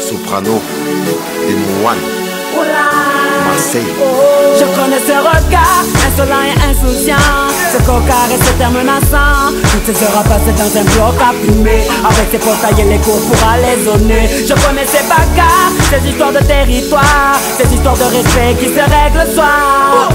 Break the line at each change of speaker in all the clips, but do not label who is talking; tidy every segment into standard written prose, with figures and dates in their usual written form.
Soprano, Démon One, Marseille.
Je connais ce regard insolent et insouciant, ce cocard et ce terme menaçant. Toutes ces heures à passer dans un bloc à fumer, avec ses portails et les cours pour aller zoner. Je connais ces bagarres, ces histoires de territoire, ces histoires de respect qui se règlent le soir.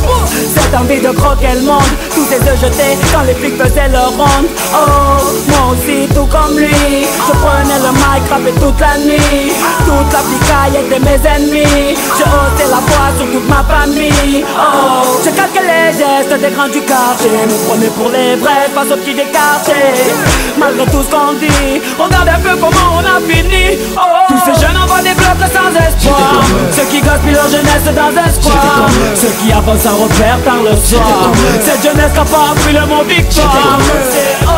Cette envie de croquer le monde, tous ces œufs jetés quand les flics faisaient leur ronde. Oh, moi aussi tout comme lui, je prenais le mic, rappais toute la nuit. Toute la picaille était mes ennemis, je haussais la voix sur toute ma famille. Oh, je calquais les gestes des grands du quartier, me prenais pour les vrais face aux petits des quartiers. Malgré tout ce qu'on dit, regarde un peu comment on a fini. Oh, tous ces jeunes envoient des blocs sans espoir, ceux qui gaspillent leur jeunesse dans un square, ceux qui avancent sans repère par le soir. Cette jeunesse n'a pas appris le mot victoire. C'est oh,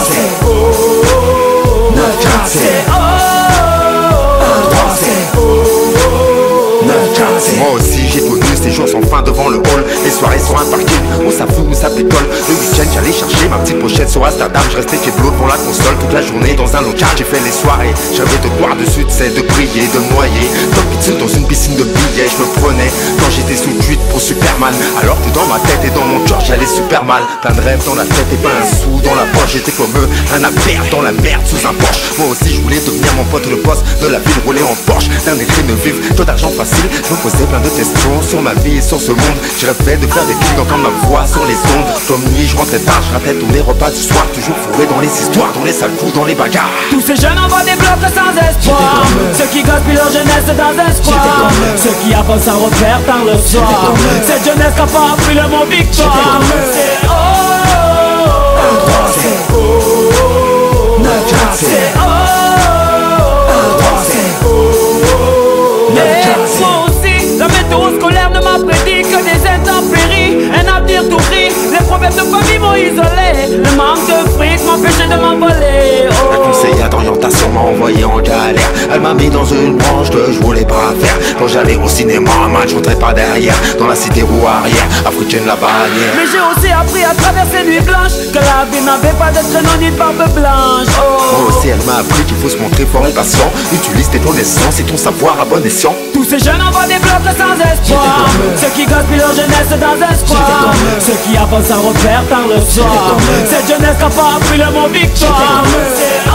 c'est oh, c'est oh.
Moi aussi j'ai connu ces jours sans fin devant le hall. Les soirées sur un parking, où ça fout, où ça picole. Le week-end j'allais chercher ma petite pochette sur Amsterdam. Je restais chez devant la console toute la journée dans un local. J'ai fait les soirées, j'avais de boire dessus, de de briller, de noyer. Top pizza dans une piscine de billets, je me prenais quand j'étais sous tweet pour Superman. Alors que dans ma tête et dans mon cœur j'allais super mal. Plein de rêves dans la tête et pas un sou dans la poche. J'étais comme eux, un à perdre dans la merde sous un Porsche. Moi aussi je voulais devenir mon pote le boss de la ville, rouler en Porsche. D'un écrit de vivre, tout d'argent facile. Je me posais plein de questions sur ma vie et sur ce monde. Je rêvais de faire des clics, d'entendre ma voix sur les ondes. Comme nuit, je rentrais tard, je ratais tous les repas du soir. Toujours fourré dans les histoires, dans les sales coups, dans les bagarres.
Tous ces jeunes envoient des blocs sans espoir, ceux qui gaspillent leur jeunesse dans un square, ceux qui avancent sans repère par le soir. Cette jeunesse n'a pas appris le mot victoire. C'est oh, c'est oh, c'est oh. La météo scolaire ne m'a prédit que des intempéries, un avenir tout gris. Les problèmes de famille m'ont isolé, le manque de fric m'empêchait de m'envoler.
La conseillère d'orientation m'a envoyé en galère. Elle m'a mis dans une branche que je voulais pas faire. Quand j'allais au cinéma, man, je rentrais pas derrière. Dans la cité roue arrière, africaine la bannière.
Mais j'ai aussi appris à travers ces nuits blanches que la vie n'avait pas de traîneau ni de barbe blanche.
Moi aussi elle m'a appris qu'il faut se montrer fort et patient. Utilise tes connaissances et ton savoir à bon escient.
Tous ces jeunes envoient des blocs sans espoir, ceux qui gaspillent leur jeunesse dans un square, ceux qui avancent sans repère par le soir. Cette jeunesse n'a pas appris le mot victoire. C'est oh,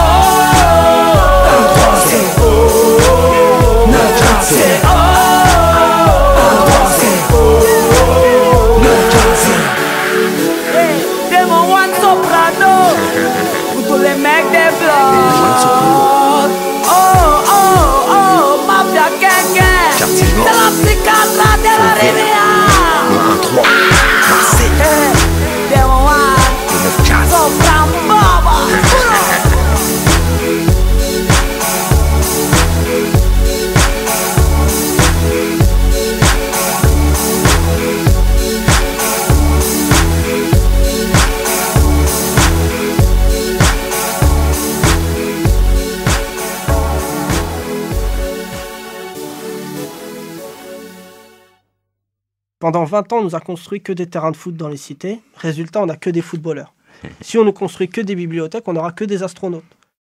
c'est oh, c'est oh, c'est oh. Hey, Démon One Soprano, pour tous les mecs des blocs. Oh, oh, oh, Mafia Gang.
Quartier Nord,
C'est la psychiatre de la Rivière.
le 1-3, Marseille,
Démon One
le 9-15.
Soprano.
Pendant 20 ans, on nous a construit que des terrains de foot dans les cités. Résultat, on n'a que des footballeurs. Si on ne construit que des bibliothèques, on n'aura que des astronautes.